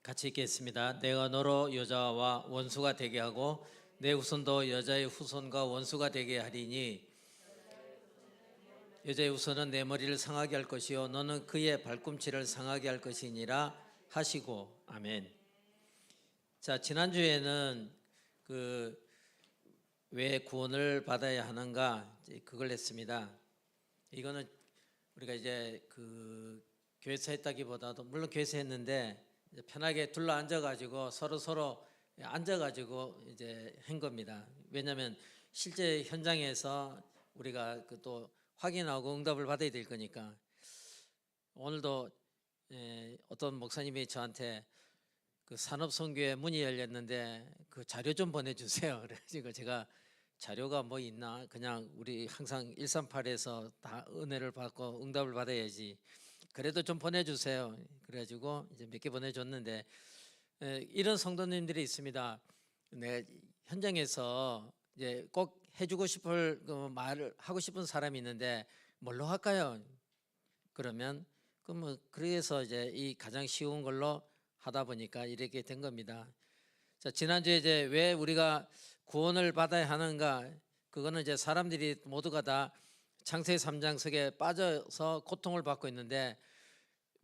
같이 읽겠습니다. 내가 너로 여자와 원수가 되게 하고 내 후손도 여자의 후손과 원수가 되게 하리니 여자의 후손은 내 머리를 상하게 할 것이요 너는 그의 발꿈치를 상하게 할 것이니라 하시고. 아멘. 자, 지난주에는 왜 구원을 받아야 하는가 그걸 했습니다. 이거는 우리가 이제 교회에서 했다기보다도 물론 교회에서 했는데 이제 편하게 둘러 앉아가지고 서로 앉아가지고 이제 한 겁니다. 왜냐하면 실제 현장에서 우리가 또 확인하고 응답을 받아야 될 거니까. 오늘도 어떤 목사님이 저한테 산업선교회 문이 열렸는데 그 자료 좀 보내주세요. 그래가지고 제가 자료가 뭐 있나, 그냥 우리 항상 138에서 다 은혜를 받고 응답을 받아야지, 그래도 좀 보내주세요. 그래가지고 이제 몇 개 보내줬는데 이런 성도님들이 있습니다. 내 현장에서 이제 꼭 해주고 싶을 말을 하고 싶은 사람이 있는데 뭘로 할까요? 그러면 그래서 이제 이 가장 쉬운 걸로 하다 보니까 이렇게 된 겁니다. 자, 지난주에 이제 왜 우리가 구원을 받아야 하는가, 그거는 이제 사람들이 모두가 다 창세기 3장 속에 빠져서 고통을 받고 있는데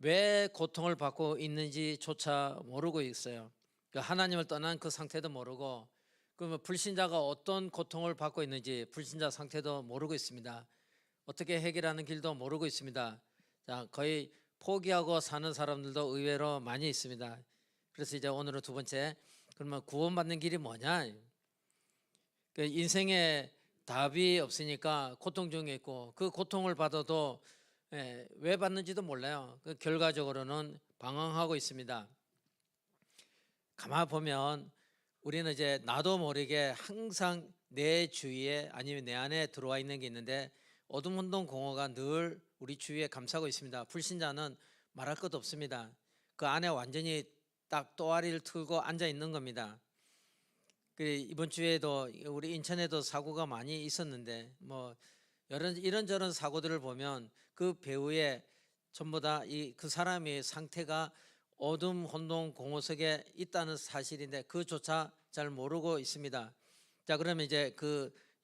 왜 고통을 받고 있는지조차 모르고 있어요. 하나님을 떠난 그 상태도 모르고, 그러면 불신자가 어떤 고통을 받고 있는지 불신자 상태도 모르고 있습니다. 어떻게 해결하는 길도 모르고 있습니다. 자, 거의 포기하고 사는 사람들도 의외로 많이 있습니다. 그래서 이제 오늘은 두 번째, 그러면 구원받는 길이 뭐냐? 인생에 답이 없으니까 고통 중에 있고, 그 고통을 받아도 왜 받는지도 몰라요. 결과적으로는 방황하고 있습니다. 가만 보면 우리는 이제 나도 모르게 항상 내 주위에 아니면 내 안에 들어와 있는 게 있는데 어둠운동 공허가 늘 우리 주위에 감싸고 있습니다. 불신자는 말할 것도 없습니다. 그 안에 완전히 딱 또아리를 틀고 앉아 있는 겁니다. 이번 주에도 우리 인천에도 사고가 많이 있었는데 뭐 이런저런 사고들을 보면 그 배후에 전부 다 그 사람의 상태가 어둠 혼돈 공허 속에 있다는 사실인데 그조차 잘 모르고 있습니다. 자, 그러면 이제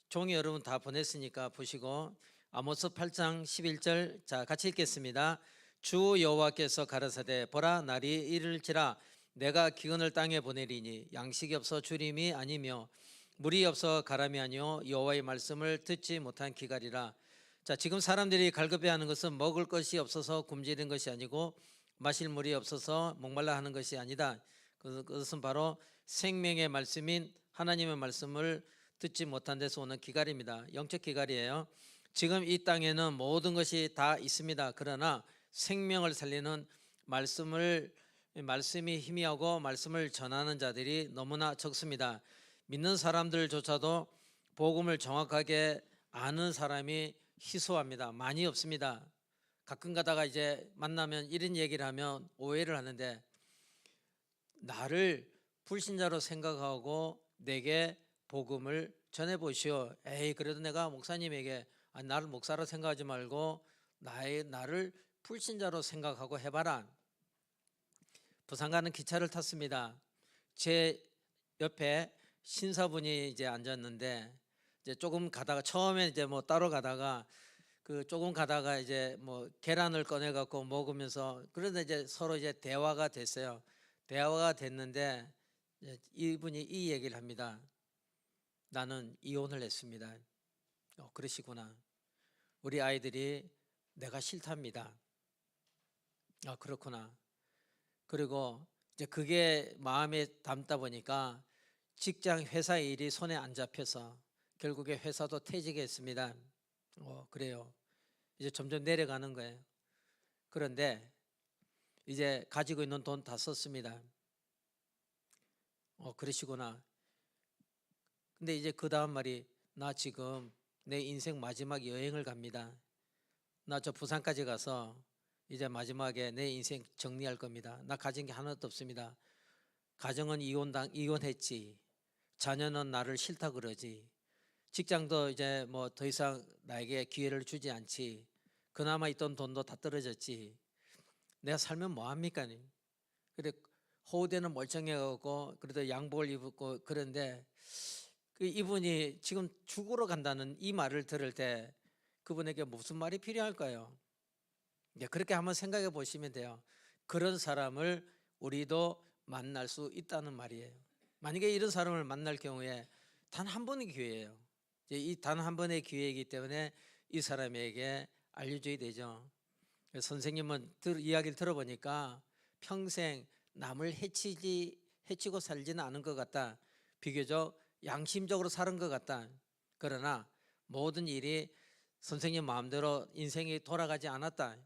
종이 여러분 다 보냈으니까 보시고 아모스 8장 11절, 자 같이 읽겠습니다. 주 여호와께서 가라사대 보라 날이 이를지라 내가 기근을 땅에 보내리니 양식이 없어 주림이 아니며 물이 없어 가람이 아니요 여호와의 말씀을 듣지 못한 기갈이라. 자, 지금 사람들이 갈급해하는 것은 먹을 것이 없어서 굶주린 것이 아니고 마실 물이 없어서 목말라 하는 것이 아니다. 그것은 바로 생명의 말씀인 하나님의 말씀을 듣지 못한 데서 오는 기갈입니다. 영적 기갈이에요. 지금 이 땅에는 모든 것이 다 있습니다. 그러나 생명을 살리는 말씀이 희미하고 말씀을 전하는 자들이 너무나 적습니다. 믿는 사람들조차도 복음을 정확하게 아는 사람이 희소합니다. 많이 없습니다. 가끔 가다가 이제 만나면 이런 얘기를 하면 오해를 하는데, 나를 불신자로 생각하고 내게 복음을 전해보시오. 에이, 그래도 내가 목사님에게 나를 목사로 생각하지 말고 나를 불신자로 생각하고 해봐라. 부산 가는 기차를 탔습니다. 제 옆에 신사분이 이제 앉았는데, 이제 조금 가다가 처음에 이제 뭐 따로 가다가 조금 가다가 이제 뭐 계란을 꺼내 갖고 먹으면서, 그러다 이제 서로 이제 대화가 됐어요. 대화가 됐는데 이분이 이 얘기를 합니다. 나는 이혼을 했습니다. 그러시구나. 우리 아이들이 내가 싫답니다. 그렇구나. 그리고 이제 그게 마음에 담다 보니까 직장 회사 일이 손에 안 잡혀서 결국에 회사도 퇴직했습니다. 그래요. 이제 점점 내려가는 거예요. 그런데 이제 가지고 있는 돈 다 썼습니다. 그러시구나. 근데 이제 그 다음 말이, 나 지금 내 인생 마지막 여행을 갑니다. 나 저 부산까지 가서 이제 마지막에 내 인생 정리할 겁니다. 나 가진 게 하나도 없습니다. 가정은 이혼했지. 자녀는 나를 싫다 그러지. 직장도 이제 뭐 더 이상 나에게 기회를 주지 않지. 그나마 있던 돈도 다 떨어졌지. 내가 살면 뭐 합니까? 그래 호대는 멀쩡해갖고 그래도 양복을 입었고 그런데 그 이분이 지금 죽으러 간다는 이 말을 들을 때 그분에게 무슨 말이 필요할까요? 이제 그렇게 한번 생각해 보시면 돼요. 그런 사람을 우리도 만날 수 있다는 말이에요. 만약에 이런 사람을 만날 경우에 단 한 번의 기회예요. 이 단 한 번의 기회이기 때문에 이 사람에게 알려줘야 되죠. 선생님은 이야기를 들어보니까 평생 남을 해치고 살지는 않은 것 같다. 비교적 양심적으로 사는 것 같다. 그러나 모든 일이 선생님 마음대로 인생이 돌아가지 않았다.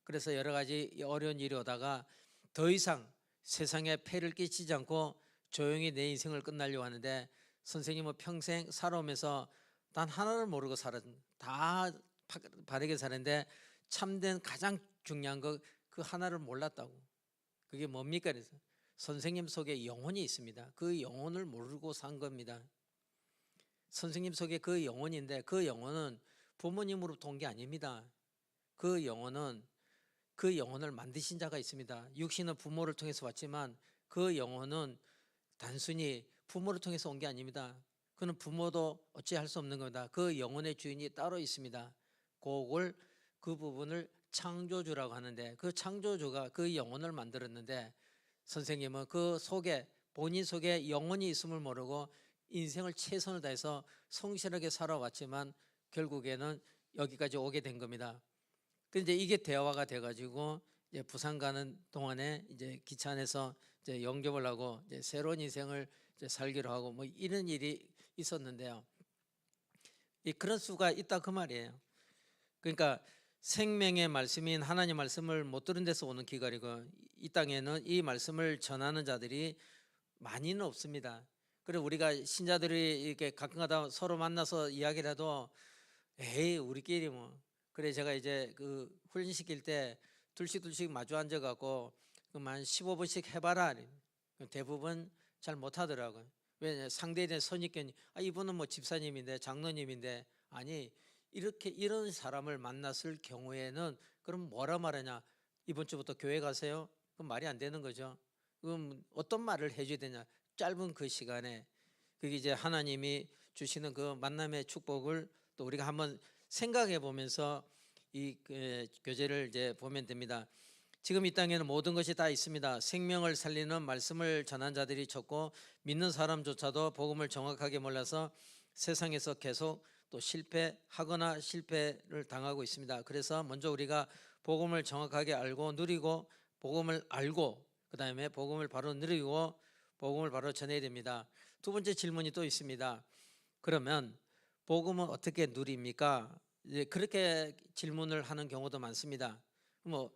그래서 여러 가지 어려운 일이 오다가 더 이상 세상에 폐를 끼치지 않고 조용히 내 인생을 끝내려고 하는데 선생님은 평생 살아오면서 단 하나를 모르고 다 바르게 사는데 참된 가장 중요한 거 그 하나를 몰랐다고. 그게 뭡니까? 그래서 선생님 속에 영혼이 있습니다. 그 영혼을 모르고 산 겁니다. 선생님 속에 그 영혼인데 그 영혼은 부모님으로부터 온 게 아닙니다. 그 영혼은 그 영혼을 만드신 자가 있습니다. 육신은 부모를 통해서 왔지만 그 영혼은 단순히 부모를 통해서 온 게 아닙니다. 그는 부모도 어찌할 수 없는 겁니다. 그 영혼의 주인이 따로 있습니다. 그 부분을 창조주라고 하는데 그 창조주가 그 영혼을 만들었는데 선생님은 그 속에 본인 속에 영혼이 있음을 모르고 인생을 최선을 다해서 성실하게 살아왔지만 결국에는 여기까지 오게 된 겁니다. 근데 이게 대화가 돼가지고 이제 부산 가는 동안에 이제 기차 안에서 이제 영접을 하고 이제 새로운 인생을 이제 살기로 하고 뭐 이런 일이 있었는데요. 그런 수가 있다 그 말이에요. 그러니까 생명의 말씀인 하나님 말씀을 못 들은 데서 오는 기갈이고 이 땅에는 이 말씀을 전하는 자들이 많이는 없습니다. 그리고 우리가 신자들이 이렇게 가끔가다 서로 만나서 이야기를 해도 에이 우리끼리 뭐 그래 제가 이제 그 훈련시킬 때 둘씩 마주 앉아갖고 그만 15분씩 해봐라. 대부분 잘 못하더라고요. 왜 상대에 대한 선입견이 이분은 뭐 집사님인데 장로님인데 아니 이렇게 이런 사람을 만났을 경우에는 그럼 뭐라 말하냐? 이번 주부터 교회 가세요? 그럼 말이 안 되는 거죠. 그럼 어떤 말을 해줘야 되냐? 짧은 그 시간에 그게 이제 하나님이 주시는 그 만남의 축복을 또 우리가 한번 생각해 보면서 이 교제를 이제 보면 됩니다. 지금 이 땅에는 모든 것이 다 있습니다. 생명을 살리는 말씀을 전한 자들이 적고 믿는 사람조차도 복음을 정확하게 몰라서 세상에서 계속 또 실패하거나 실패를 당하고 있습니다. 그래서 먼저 우리가 복음을 정확하게 알고 누리고 복음을 알고 그다음에 복음을 바로 누리고 복음을 바로 전해야 됩니다. 두 번째 질문이 또 있습니다. 그러면 복음은 어떻게 누립니까? 그렇게 질문을 하는 경우도 많습니다. 뭐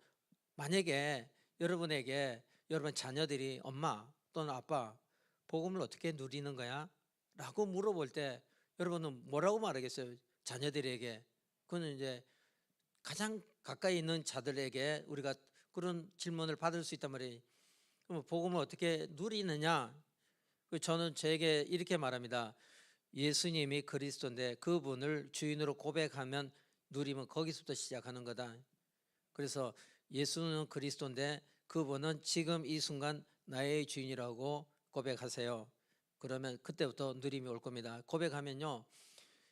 만약에 여러분에게 여러분 자녀들이 엄마 또는 아빠 복음을 어떻게 누리는 거야? 라고 물어볼 때 여러분은 뭐라고 말하겠어요? 자녀들에게. 그거는 이제 가장 가까이 있는 자들에게 우리가 그런 질문을 받을 수 있단 말이에요. 그럼 복음을 어떻게 누리느냐? 저는 저에게 이렇게 말합니다. 예수님이 그리스도인데 그분을 주인으로 고백하면 누리면 거기서부터 시작하는 거다. 그래서 예수는 그리스도인데 그분은 지금 이 순간 나의 주인이라고 고백하세요. 그러면 그때부터 누림이 올 겁니다. 고백하면요,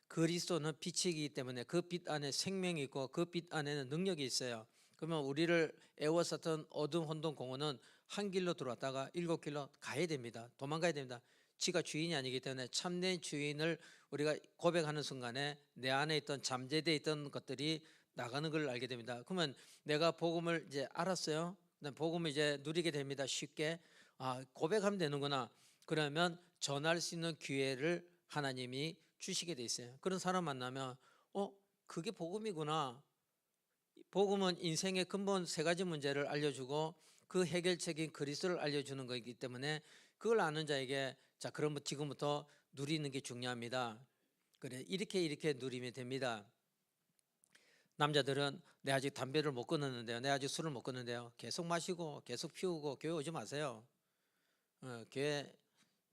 그리스도는 빛이기 때문에 그 빛 안에 생명이 있고 그 빛 안에는 능력이 있어요. 그러면 우리를 애워쌌던 어둠 혼돈 공허는 한 길로 들어왔다가 7길로 가야 됩니다. 도망가야 됩니다. 지가 주인이 아니기 때문에 참된 주인을 우리가 고백하는 순간에 내 안에 있던 잠재되어 있던 것들이 나가는 걸 알게 됩니다. 그러면 내가 복음을 이제 알았어요. 복음을 이제 누리게 됩니다. 쉽게 고백하면 되는구나. 그러면 전할 수 있는 기회를 하나님이 주시게 돼 있어요. 그런 사람 만나면 그게 복음이구나. 복음은 인생의 근본 세 가지 문제를 알려주고 그 해결책인 그리스도를 알려주는 것이기 때문에 그걸 아는 자에게 자 그럼 지금부터 누리는 게 중요합니다. 그래 이렇게 누리면 됩니다. 남자들은 내 아직 담배를 못 끊었는데요, 내 아직 술을 못 끊는데요, 계속 마시고 계속 피우고 교회 오지 마세요. 교회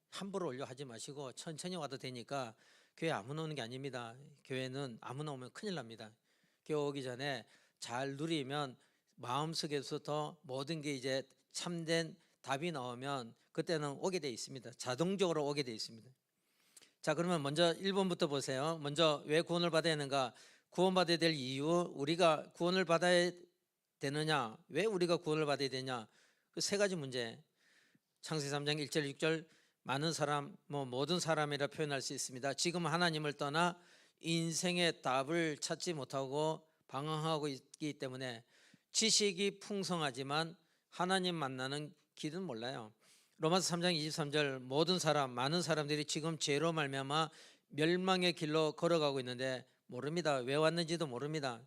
함부로 올려 하지 마시고 천천히 와도 되니까 교회 아무나 오는 게 아닙니다. 교회는 아무나 오면 큰일 납니다. 교회 오기 전에 잘 누리면 마음속에서부터 모든 게 이제 참된 답이 나오면 그때는 오게 돼 있습니다. 자동적으로 오게 돼 있습니다. 자, 그러면 먼저 1번부터 보세요. 먼저 왜 구원을 받아야 하는가? 구원받아야 될 이유, 우리가 구원을 받아야 되느냐, 왜 우리가 구원을 받아야 되냐, 그 세 가지 문제. 창세기 3장 1절 6절, 많은 사람, 모든 사람이라 표현할 수 있습니다. 지금 하나님을 떠나 인생의 답을 찾지 못하고 방황하고 있기 때문에 지식이 풍성하지만 하나님 만나는 길은 몰라요. 로마서 3장 23절, 모든 사람, 많은 사람들이 지금 죄로 말미암아 멸망의 길로 걸어가고 있는데 모릅니다. 왜 왔는지도 모릅니다.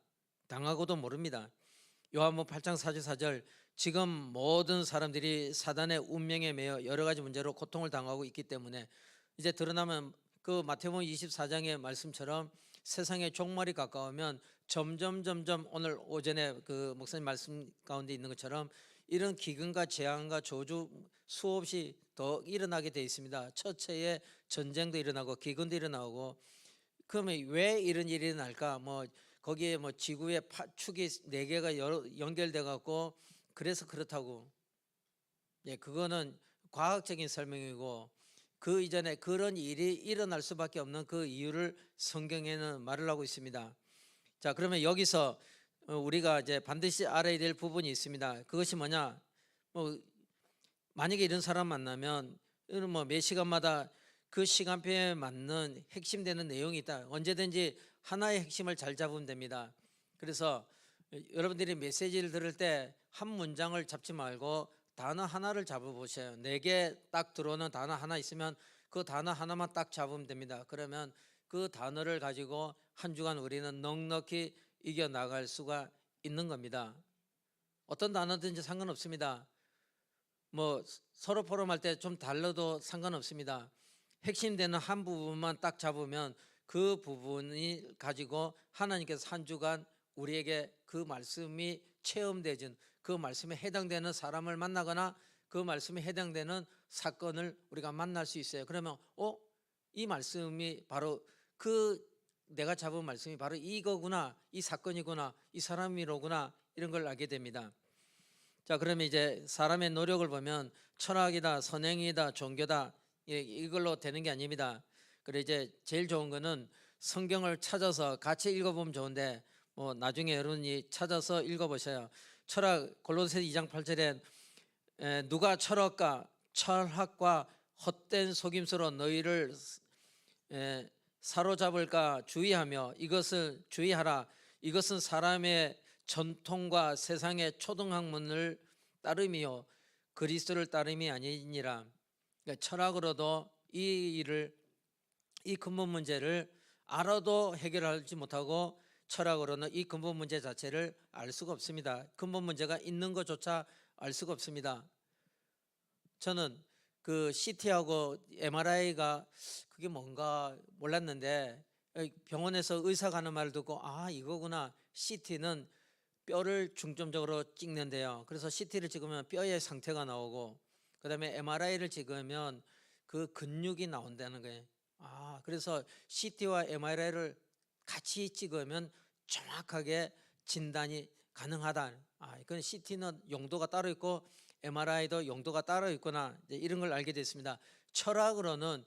당하고도 모릅니다. 요한복음 8장 44절, 지금 모든 사람들이 사단의 운명에 매여 여러 가지 문제로 고통을 당하고 있기 때문에 이제 드러나면 그 마태복음 24장의 말씀처럼 세상의 종말이 가까우면 점점 오늘 오전에 그 목사님 말씀 가운데 있는 것처럼 이런 기근과 재앙과 저주 수없이 더 일어나게 되어 있습니다. 처처에 전쟁도 일어나고 기근도 일어나고. 그러면 왜 이런 일이 일어날까? 거기에 지구의 축이 4개가 연결돼 갖고 그래서 그렇다고. 예, 그거는 과학적인 설명이고, 그 이전에 그런 일이 일어날 수밖에 없는 그 이유를 성경에는 말을 하고 있습니다. 자, 그러면 여기서 우리가 이제 반드시 알아야 될 부분이 있습니다. 그것이 뭐냐? 만약에 이런 사람 만나면 몇 시간마다 그 시간표에 맞는 핵심되는 내용이 있다. 언제든지 하나의 핵심을 잘 잡으면 됩니다. 그래서 여러분들이 메시지를 들을 때 한 문장을 잡지 말고 단어 하나를 잡아보세요. 4개 딱 들어오는 단어 하나 있으면 그 단어 하나만 딱 잡으면 됩니다. 그러면 그 단어를 가지고 한 주간 우리는 넉넉히 이겨나갈 수가 있는 겁니다. 어떤 단어든지 상관없습니다. 서로 포럼할 때 좀 달라도 상관없습니다. 핵심되는 한 부분만 딱 잡으면 그 부분이 가지고 하나님께서 한 주간 우리에게 그 말씀이 체험되진, 그 말씀에 해당되는 사람을 만나거나 그 말씀에 해당되는 사건을 우리가 만날 수 있어요. 그러면 이 말씀이 바로 내가 잡은 말씀이 바로 이거구나, 이 사건이구나, 이 사람이로구나, 이런 걸 알게 됩니다. 자, 그러면 이제 사람의 노력을 보면 철학이다, 선행이다, 종교다, 이걸로 되는 게 아닙니다. 그래 이제 제일 좋은 거는 성경을 찾아서 같이 읽어보면 좋은데 나중에 여러분이 찾아서 읽어보셔요. 철학 골로새 2장 8절에 누가 철학과 헛된 속임수로 너희를 사로잡을까 주의하며 이것을 주의하라. 이것은 사람의 전통과 세상의 초등학문을 따름이요 그리스도를 따름이 아니니라. 그러니까 철학으로도 이 근본 문제를 알아도 해결하지 못하고 철학으로는 이 근본 문제 자체를 알 수가 없습니다. 근본 문제가 있는 것조차 알 수가 없습니다. 저는 그 CT하고 MRI가 그게 뭔가 몰랐는데 병원에서 의사가 하는 말을 듣고 이거구나. CT는 뼈를 중점적으로 찍는데요. 그래서 CT를 찍으면 뼈의 상태가 나오고 그다음에 MRI를 찍으면 그 근육이 나온다는 거예요. 그래서 CT와 MRI를 같이 찍으면 정확하게 진단이 가능하다. 이건 CT는 용도가 따로 있고 MRI도 용도가 따로 있구나. 이런 걸 알게 됐습니다. 철학으로는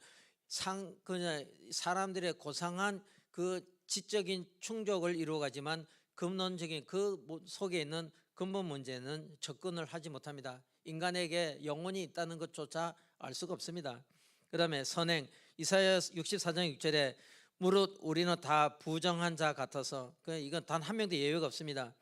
그냥 사람들의 고상한 그 지적인 충족을 이루어가지만 근원적인 그 속에 있는 근본 문제는 접근을 하지 못합니다. 인간에게 영혼이 있다는 것조차 알 수가 없습니다. 그 다음에 선행, 이사야 64장 6절에 무릇 우리는 다 부정한 자 같아서, 이건 단 한 명도 예외가 없습니다.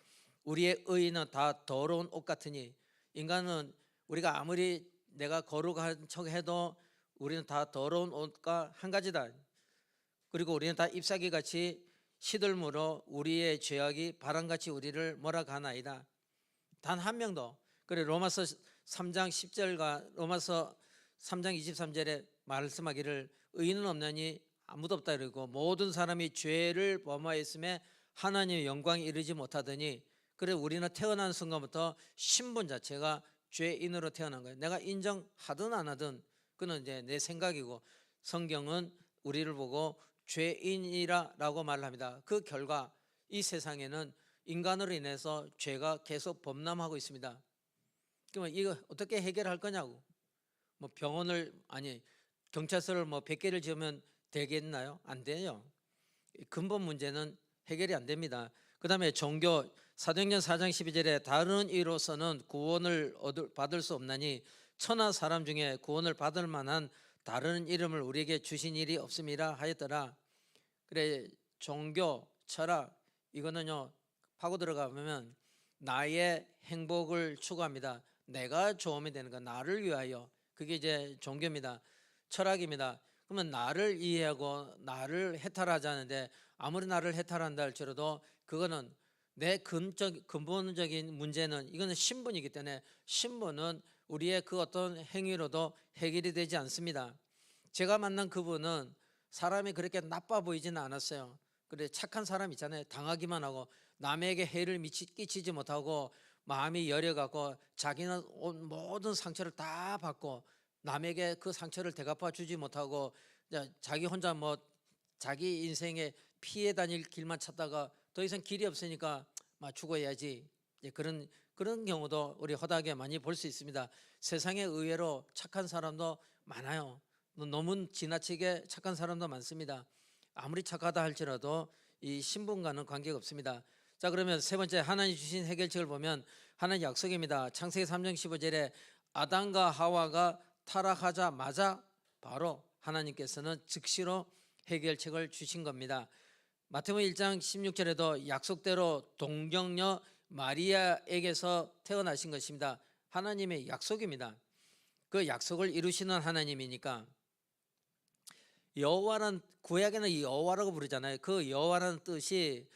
우리의 의는 다 더러운 옷 같으니, 인간은 우리가 아무리 내가 거룩한 척 해도 우리는 다 더러운 옷과 한 가지다. 그리고 우리는 다 잎사귀같이 시들므로 우리의 죄악이 바람같이 우리를 몰아가나이다. 단 한 명도. 그래 로마서 3장 10절과 로마서 3장 23절에 말씀하기를 의인은 없나니 아무도 없다 그러고 모든 사람이 죄를 범하였음에 하나님의 영광에 이르지 못하더니, 그래 우리는 태어난 순간부터 신분 자체가 죄인으로 태어난 거예요. 내가 인정하든 안 하든 그는 이제 내 생각이고, 성경은 우리를 보고 죄인이라고 말을 합니다. 그 결과 이 세상에는 인간으로 인해서 죄가 계속 범람하고 있습니다. 그러면 이거 어떻게 해결할 거냐고. 뭐 병원을 아니 경찰서를 뭐 100개를 지으면 되겠나요? 안 돼요. 근본 문제는 해결이 안 됩니다. 그다음에 종교 사도행전 4장 12절에 다른 이로서는 구원을 받을 수 없나니 천하 사람 중에 구원을 받을 만한 다른 이름을 우리에게 주신 일이 없음이라 하였더라. 그래 종교 철학 이거는요 파고 들어가면 나의 행복을 추구합니다. 내가 좋으면 되는 거 나를 위하여 그게 이제 종교입니다. 철학입니다. 그러면 나를 이해하고 나를 해탈하지 않는데 아무리 나를 해탈한다 할지라도 그거는 내 근본적인 문제는 이거는 신분이기 때문에 신분은 우리의 그 어떤 행위로도 해결이 되지 않습니다. 제가 만난 그분은 사람이 그렇게 나빠 보이지는 않았어요. 그래 착한 사람 있잖아요. 당하기만 하고 남에게 해를 끼치지 못하고 마음이 여려갖고 자기는 모든 상처를 다 받고 남에게 그 상처를 대갚아 주지 못하고 자기 혼자 뭐 자기 인생에 피해 다닐 길만 찾다가 더 이상 길이 없으니까 막 죽어야지. 그런 경우도 우리 허다하게 많이 볼 수 있습니다. 세상에 의외로 착한 사람도 많아요. 너무 지나치게 착한 사람도 많습니다. 아무리 착하다 할지라도 이 신분과는 관계가 없습니다. 자 그러면 세 번째 하나님 주신 해결책을 보면 하나님 약속입니다. 창세기 3장 15절에 아담과 하와가 타락하자마자 바로 하나님께서는 즉시로 해결책을 주신 겁니다. 마태복음 1장 16절에도 약속대로 동정녀 마리아에게서 태어나신 것입니다. 하나님의 약속입니다. 그 약속을 이루시는 하나님이니까 여호와는 구약에는 이 여호와라고 부르잖아요. 그 여호와라는 뜻이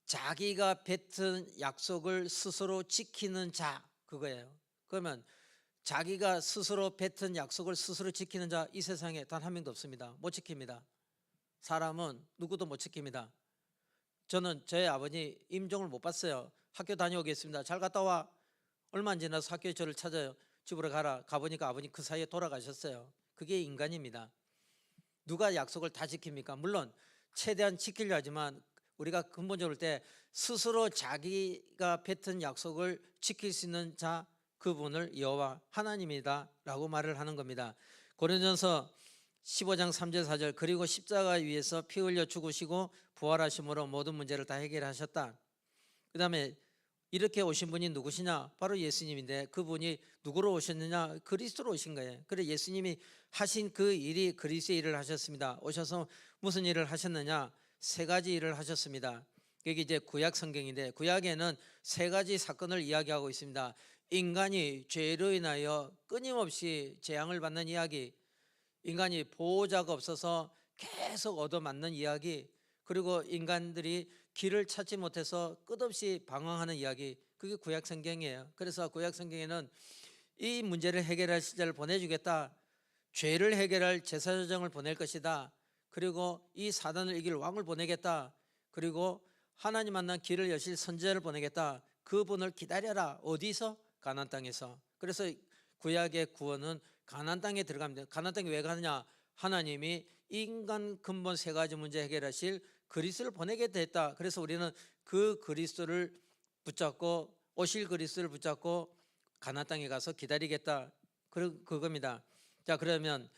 자기가 뱉은 약속을 스스로 지키는 자 그거예요. 그러면 자기가 스스로 뱉은 약속을 스스로 지키는 자 이 세상에 단 한 명도 없습니다. 못 지킵니다. 사람은 누구도 못 지킵니다. 저는 저희 아버지 임종을 못 봤어요. 학교 다녀오겠습니다. 잘 갔다 와. 얼마 안 지나서 학교에 저를 찾아요. 집으로 가라. 가보니까 아버님 그 사이에 돌아가셨어요. 그게 인간입니다. 누가 약속을 다 지킵니까? 물론 최대한 지키려 하지만 우리가 근본적으로 때 스스로 자기가 뱉은 약속을 지킬 수 있는 자 그분을 여호와 하나님이다 라고 말을 하는 겁니다. 고린도전서 15장 3절 4절 그리고 십자가 위에서 피 흘려 죽으시고 부활하심으로 모든 문제를 다 해결하셨다. 그 다음에 이렇게 오신 분이 누구시냐? 바로 예수님인데 그분이 누구로 오셨느냐? 그리스도로 오신 거예요. 그래 예수님이 하신 그 일이 그리스도의 일을 하셨습니다. 오셔서 무슨 일을 하셨느냐? 세 가지 일을 하셨습니다. 여기 이제 구약 성경인데 구약에는 세 가지 사건을 이야기하고 있습니다. 인간이 죄로 인하여 끊임없이 재앙을 받는 이야기, 인간이 보호자가 없어서 계속 얻어맞는 이야기, 그리고 인간들이 길을 찾지 못해서 끝없이 방황하는 이야기, 그게 구약 성경이에요. 그래서 구약 성경에는 이 문제를 해결할 시자를 보내주겠다, 죄를 해결할 제사장을 보낼 것이다, 그리고 이 사단을 이길 왕을 보내겠다, 그리고 하나님 만난 길을 여실 선지자를 보내겠다. 그분을 기다려라. 어디서? 가나안 땅에서. 그래서 구약의 구원은 가나안 땅에 들어갑니다. 가나안 땅에 왜 가느냐? 하나님이 인간 근본 세 가지 문제 해결하실 그리스도를 보내게 됐다. 그래서 우리는 그 그리스도를 붙잡고 오실 그리스도를 붙잡고 가나안 땅에 가서 기다리겠다. 그겁니다. 자 그러면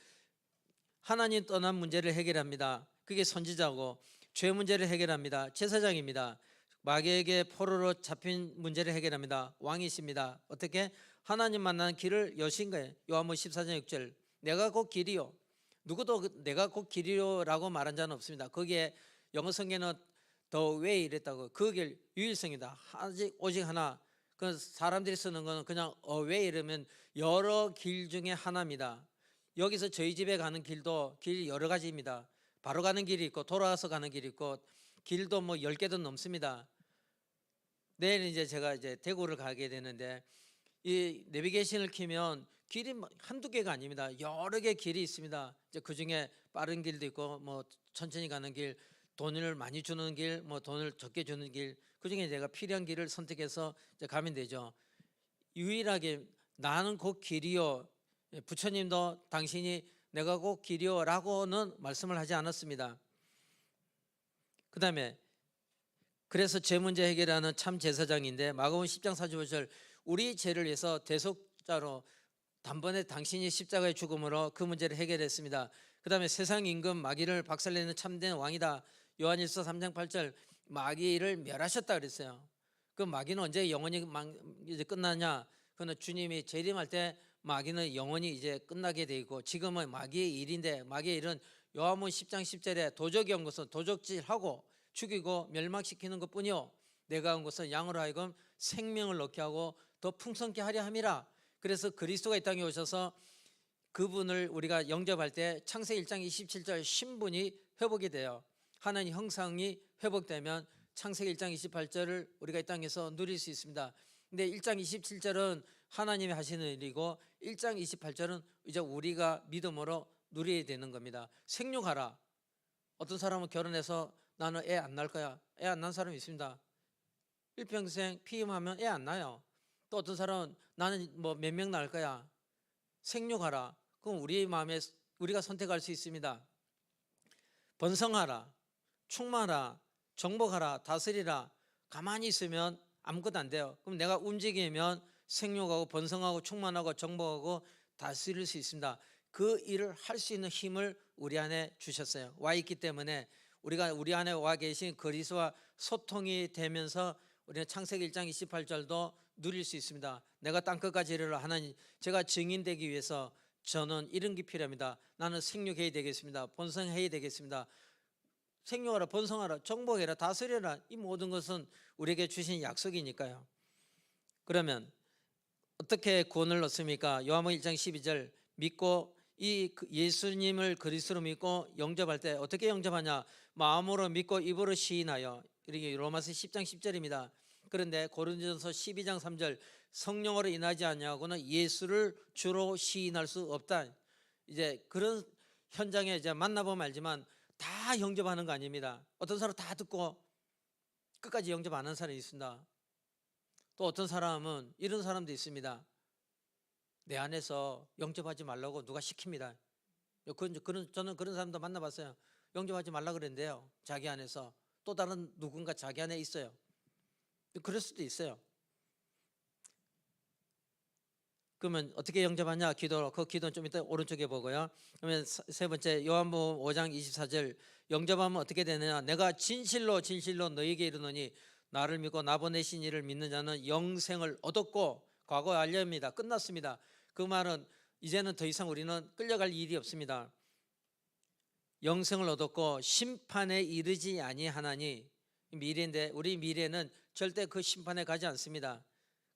하나님 떠난 문제를 해결합니다. 그게 선지자고, 죄 문제를 해결합니다. 제사장입니다. 마귀에게 포로로 잡힌 문제를 해결합니다. 왕이십니다. 어떻게? 하나님 만나는 길을 여신 거예요. 요한복음 14장 6절 내가 곧 길이요. 누구도 내가 곧 길이요라고 말한 자는 없습니다. 거기에 영어 성경에는 the way 이랬다고. 그 길 유일성이다. 오직 하나. 그 사람들이 쓰는 거는 그냥 a way 이러면 여러 길 중에 하나입니다. 여기서 저희 집에 가는 길도 길 여러 가지입니다. 바로 가는 길이 있고 돌아와서 가는 길이 있고 길도 뭐 10개도 넘습니다. 내일 이제 제가 이제 대구를 가게 되는데 이 내비게이션을 키면 길이 한두 개가 아닙니다. 여러 개 길이 있습니다. 이제 그 중에 빠른 길도 있고 뭐 천천히 가는 길, 돈을 많이 주는 길, 뭐 돈을 적게 주는 길, 그 중에 내가 필요한 길을 선택해서 이제 가면 되죠. 유일하게 나는 곧 길이요. 부처님도 당신이 내가 곧 길이요라고는 말씀을 하지 않았습니다. 그 다음에 그래서 죄 문제 해결하는 참 제사장인데 마가복음 10장 45절 우리 죄를 위해서 십자로 단번에 당신이 십자가의 죽음으로 그 문제를 해결했습니다. 그 다음에 세상 임금 마귀를 박살내는 참된 왕이다. 요한일서 3장 8절 마귀를 멸하셨다 그랬어요. 그 마귀는 언제 영원히 이제 끝나냐? 그는 주님이 재림할 때 마귀는 영원히 이제 끝나게 돼 있고, 지금은 마귀의 일인데, 마귀의 일은 요한복음 10장 10절에 도적이 온 것은 도적질하고 죽이고 멸망시키는 것뿐이요 내가 온 것은 양으로 하여금 생명을 얻게 하고 더 풍성케 하려 함이라. 그래서 그리스도가 이 땅에 오셔서 그분을 우리가 영접할 때 창세기 1장 27절 신분이 회복이 돼요. 하나님 형상이 회복되면 창세기 1장 28절을 우리가 이 땅에서 누릴 수 있습니다. 근데 1장 27절은 하나님이 하시는 일이고 1장 28절은 이제 우리가 믿음으로 누려야 되는 겁니다. 생육하라. 어떤 사람은 결혼해서 나는 애 안 낳을 거야. 애 안 낳은 사람이 있습니다. 일평생 피임하면 애 안 낳아요. 또 어떤 사람은 나는 뭐 몇 명 낳을 거야. 생육하라. 그럼 우리 마음에 우리가 선택할 수 있습니다. 번성하라, 충만하라, 정복하라, 다스리라. 가만히 있으면 아무것도 안 돼요. 그럼 내가 움직이면 생육하고 번성하고 충만하고 정복하고 다스릴 수 있습니다. 그 일을 할 수 있는 힘을 우리 안에 주셨어요. 와 있기 때문에 우리가 우리 안에 와 계신 그리스도와 소통이 되면서 우리는 창세기 1장 28절도 누릴 수 있습니다. 내가 땅끝까지 이르러 하나님, 제가 증인되기 위해서 저는 이런 게 필요합니다. 나는 생육해야 되겠습니다. 번성해야 되겠습니다. 생육하라, 번성하라, 정복해라, 다스려라. 이 모든 것은 우리에게 주신 약속이니까요. 그러면 어떻게 구원을 얻습니까? 요한복음 1장 12절 믿고 이 예수님을 그리스도로 믿고 영접할 때 어떻게 영접하냐? 마음으로 믿고 입으로 시인하여. 이렇게 로마서 10장 10절입니다. 그런데 고린도전서 12장 3절 성령으로 인하지 않냐고는 예수를 주로 시인할 수 없다. 이제 그런 현장에 이제 만나보면 알지만 다 영접하는 거 아닙니다. 어떤 사람 다 듣고 끝까지 영접 안 하는 사람이 있습니다. 또 어떤 사람은 이런 사람도 있습니다. 내 안에서 영접하지 말라고 누가 시킵니다. 저는 그런 사람도 만나봤어요. 영접하지 말라 그랬는데요, 자기 안에서 또 다른 누군가 자기 안에 있어요. 그럴 수도 있어요. 그러면 어떻게 영접하냐? 기도로. 그 기도는 좀 이따 오른쪽에 보고요. 그러면 세 번째 요한복음 5장 24절 영접하면 어떻게 되느냐? 내가 진실로 너희에게 이르노니 나를 믿고 나 보내신 이를 믿는 자는 영생을 얻었고, 과거 알렵니다. 끝났습니다. 그 말은 이제는 더 이상 우리는 끌려갈 일이 없습니다. 영생을 얻었고 심판에 이르지 아니하나니, 미래인데 우리 미래는 절대 그 심판에 가지 않습니다.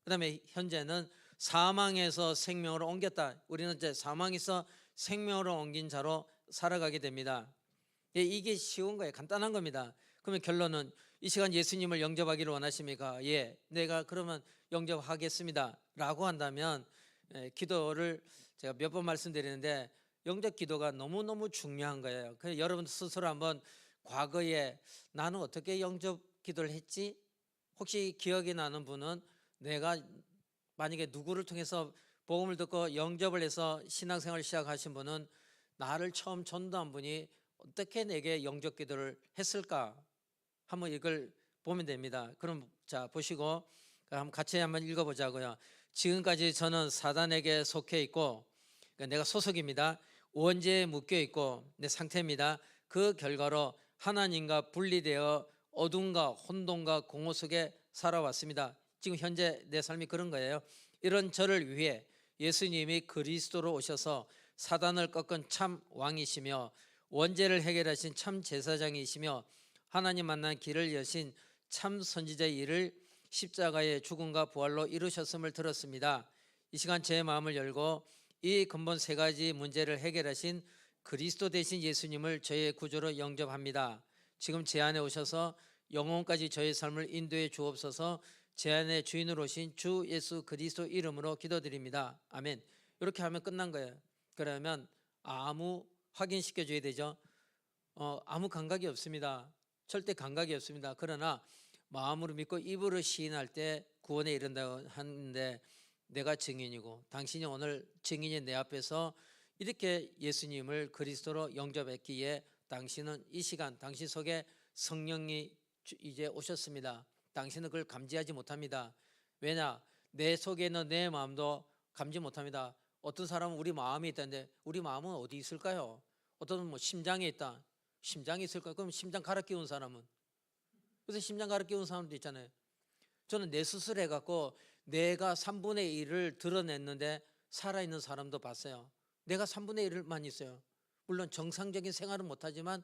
그 다음에 현재는 사망에서 생명으로 옮겼다. 우리는 이제 사망에서 생명으로 옮긴 자로 살아가게 됩니다. 이게 쉬운 거예요. 간단한 겁니다. 그러면 결론은 이 시간 예수님을 영접하기를 원하십니까? 예, 내가 그러면 영접하겠습니다 라고 한다면, 기도를 제가 몇 번 말씀드리는데 영접 기도가 너무너무 중요한 거예요. 그래서 여러분 스스로 한번 과거에 나는 어떻게 영접 기도를 했지? 혹시 기억이 나는 분은, 내가 만약에 누구를 통해서 복음을 듣고 영접을 해서 신앙생활을 시작하신 분은 나를 처음 전도한 분이 어떻게 내게 영접 기도를 했을까? 한번 이걸 보면 됩니다. 그럼 자 보시고 한번 같이 한번 읽어보자고요. 지금까지 저는 사단에게 속해 있고, 그러니까 내가 소속입니다. 원죄에 묶여 있고 내 상태입니다. 그 결과로 하나님과 분리되어 어둠과 혼돈과 공허 속에 살아왔습니다. 지금 현재 내 삶이 그런 거예요. 이런 저를 위해 예수님이 그리스도로 오셔서 사단을 꺾은 참 왕이시며 원죄를 해결하신 참 제사장이시며 하나님 만난 길을 여신 참 선지자의 일을 십자가의 죽음과 부활로 이루셨음을 들었습니다. 이 시간 제 마음을 열고 이 근본 세 가지 문제를 해결하신 그리스도 되신 예수님을 저의 구주로 영접합니다. 지금 제 안에 오셔서 영혼까지 저의 삶을 인도해 주옵소서. 제 안에 주인으로 오신 주 예수 그리스도 이름으로 기도드립니다. 아멘. 이렇게 하면 끝난 거예요. 그러면 아무 확인시켜 줘야 되죠. 아무 감각이 없습니다. 절대 감각이 없습니다. 그러나 마음으로 믿고 입으로 시인할 때 구원에 이른다고 하는데, 내가 증인이고 당신이 오늘 증인이 내 앞에서 이렇게 예수님을 그리스도로 영접했기에 당신은 이 시간 당신 속에 성령이 이제 오셨습니다. 당신은 그걸 감지하지 못합니다. 왜냐? 내 속에 있는 내 마음도 감지 못합니다. 어떤 사람은 우리 마음이 있다는데 우리 마음은 어디 있을까요? 어떤 뭐 심장에 있다. 심장이 있을까요? 그럼 심장 갈아 끼운 사람은? 그래서 심장 갈아 끼운 사람도 있잖아요. 저는 내 스스로 해갖고 내가 3분의 1을 드러냈는데 살아있는 사람도 봤어요. 내가 3분의 1만 있어요. 물론 정상적인 생활은 못하지만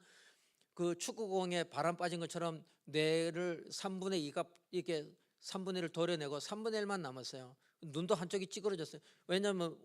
그 축구공에 바람 빠진 것처럼 뇌를 3분의 2가 이렇게 3분의 1을 도려내고 3분의 1만 남았어요. 눈도 한쪽이 찌그러졌어요. 왜냐하면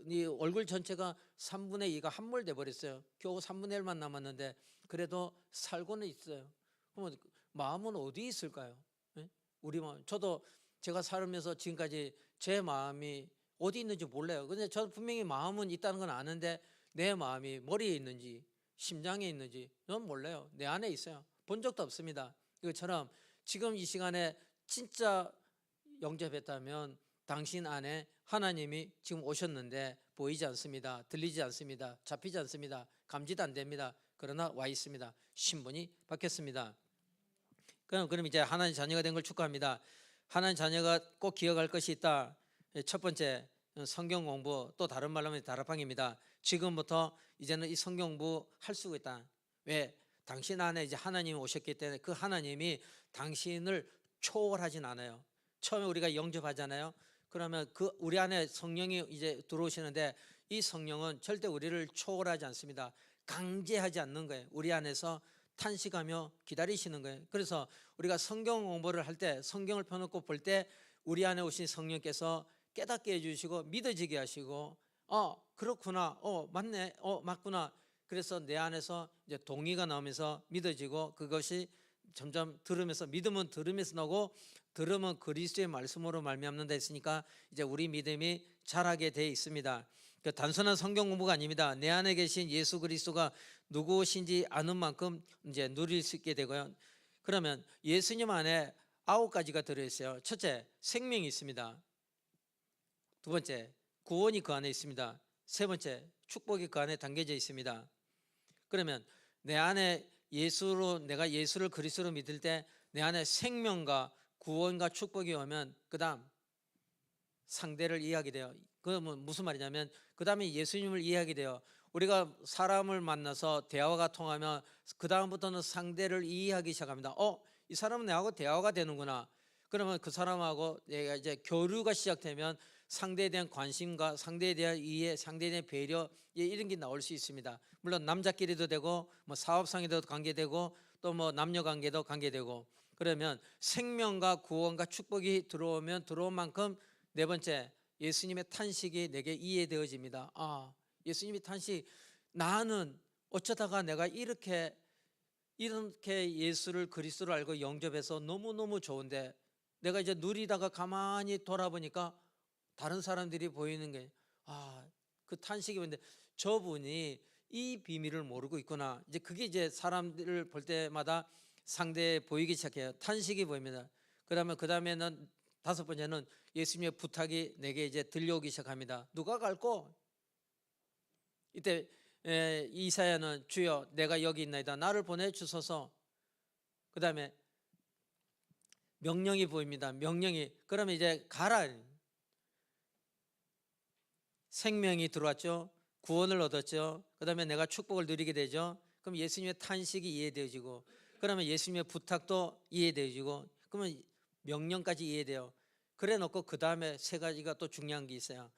이 얼굴 전체가 3분의 2가 함몰돼 버렸어요. 겨우 3분의 1만 남았는데 그래도 살고는 있어요. 그러면 마음은 어디 있을까요? 예? 우리 마음. 저도 제가 살면서 지금까지 제 마음이 어디 있는지 몰라요. 근데 저는 분명히 마음은 있다는 건 아는데 내 마음이 머리에 있는지 심장에 있는지 저는 몰라요. 내 안에 있어요. 본 적도 없습니다. 이것처럼 지금 이 시간에 진짜 영접했다면 당신 안에 하나님이 지금 오셨는데 보이지 않습니다. 들리지 않습니다. 잡히지 않습니다. 감지도 안 됩니다. 그러나 와 있습니다. 신분이 바뀌었습니다. 그럼 이제 하나님 자녀가 된 걸 축하합니다. 하나님 자녀가 꼭 기억할 것이 있다. 첫 번째, 성경 공부, 또 다른 말로 하면 다락방입니다. 지금부터 이제는 이 성경 공부 할 수가 있다. 왜? 당신 안에 이제 하나님이 오셨기 때문에 그 하나님이 당신을 초월하진 않아요. 처음에 우리가 영접하잖아요. 그러면 그 우리 안에 성령이 이제 들어오시는데 이 성령은 절대 우리를 초월하지 않습니다. 강제하지 않는 거예요. 우리 안에서 탄식하며 기다리시는 거예요. 그래서 우리가 성경 공부를 할 때 성경을 펴놓고 볼 때 우리 안에 오신 성령께서 깨닫게 해주시고 믿어지게 하시고 그렇구나, 맞네, 맞구나. 그래서 내 안에서 이제 동의가 나오면서 믿어지고 그것이 점점 들으면서 믿음은 들으면서 나오고 들으면 그리스도의 말씀으로 말미암는다 했으니까 이제 우리 믿음이 자라게 돼 있습니다. 그 단순한 성경 공부가 아닙니다. 내 안에 계신 예수 그리스도가 누구신지 아는 만큼 이제 누릴 수 있게 되고요. 그러면 예수님 안에 9가지가 들어있어요. 첫째, 생명이 있습니다. 두 번째, 구원이 그 안에 있습니다. 세 번째, 축복이 그 안에 담겨져 있습니다. 그러면 내 안에 내가 예수를 그리스도로 믿을 때 내 안에 생명과 구원과 축복이 오면 그 다음 상대를 이해하게 돼요. 그러면 무슨 말이냐면 그 다음에 예수님을 이해하게 돼요. 우리가 사람을 만나서 대화가 통하면 그 다음부터는 상대를 이해하기 시작합니다. 이 사람은 나하고 대화가 되는구나. 그러면 그 사람하고 내가 이제 교류가 시작되면 상대에 대한 관심과 상대에 대한 이해, 상대에 대한 배려 이런 게 나올 수 있습니다. 물론 남자끼리도 되고 뭐 사업상에도 관계되고 또 뭐 남녀 관계도 관계되고 그러면 생명과 구원과 축복이 들어오면 들어온 만큼 네 번째, 예수님의 탄식이 내게 이해되어집니다. 예수님의 탄식, 나는 어쩌다가 내가 이렇게 예수를 그리스도를 알고 영접해서 너무너무 좋은데 내가 이제 누리다가 가만히 돌아보니까 다른 사람들이 보이는 게 그 탄식이 보이는데 저분이 이 비밀을 모르고 있구나. 이제 그게 이제 사람들을 볼 때마다 상대에 보이기 시작해요. 탄식이 보입니다. 그 다음에는 다섯 번째는 예수님의 부탁이 내게 이제 들려오기 시작합니다. 누가 갈꼬? 이때 이사야는 주여 내가 여기 있나이다. 나를 보내주소서. 그 다음에 명령이 보입니다. 명령이. 그러면 이제 가라. 생명이 들어왔죠. 구원을 얻었죠. 그 다음에 내가 축복을 누리게 되죠. 그럼 예수님의 탄식이 이해되어지고 그러면 예수님의 부탁도 이해되어지고 그러면 명령까지 이해돼요. 그래 놓고 그 다음에 세 가지가 또 중요한 게 있어요.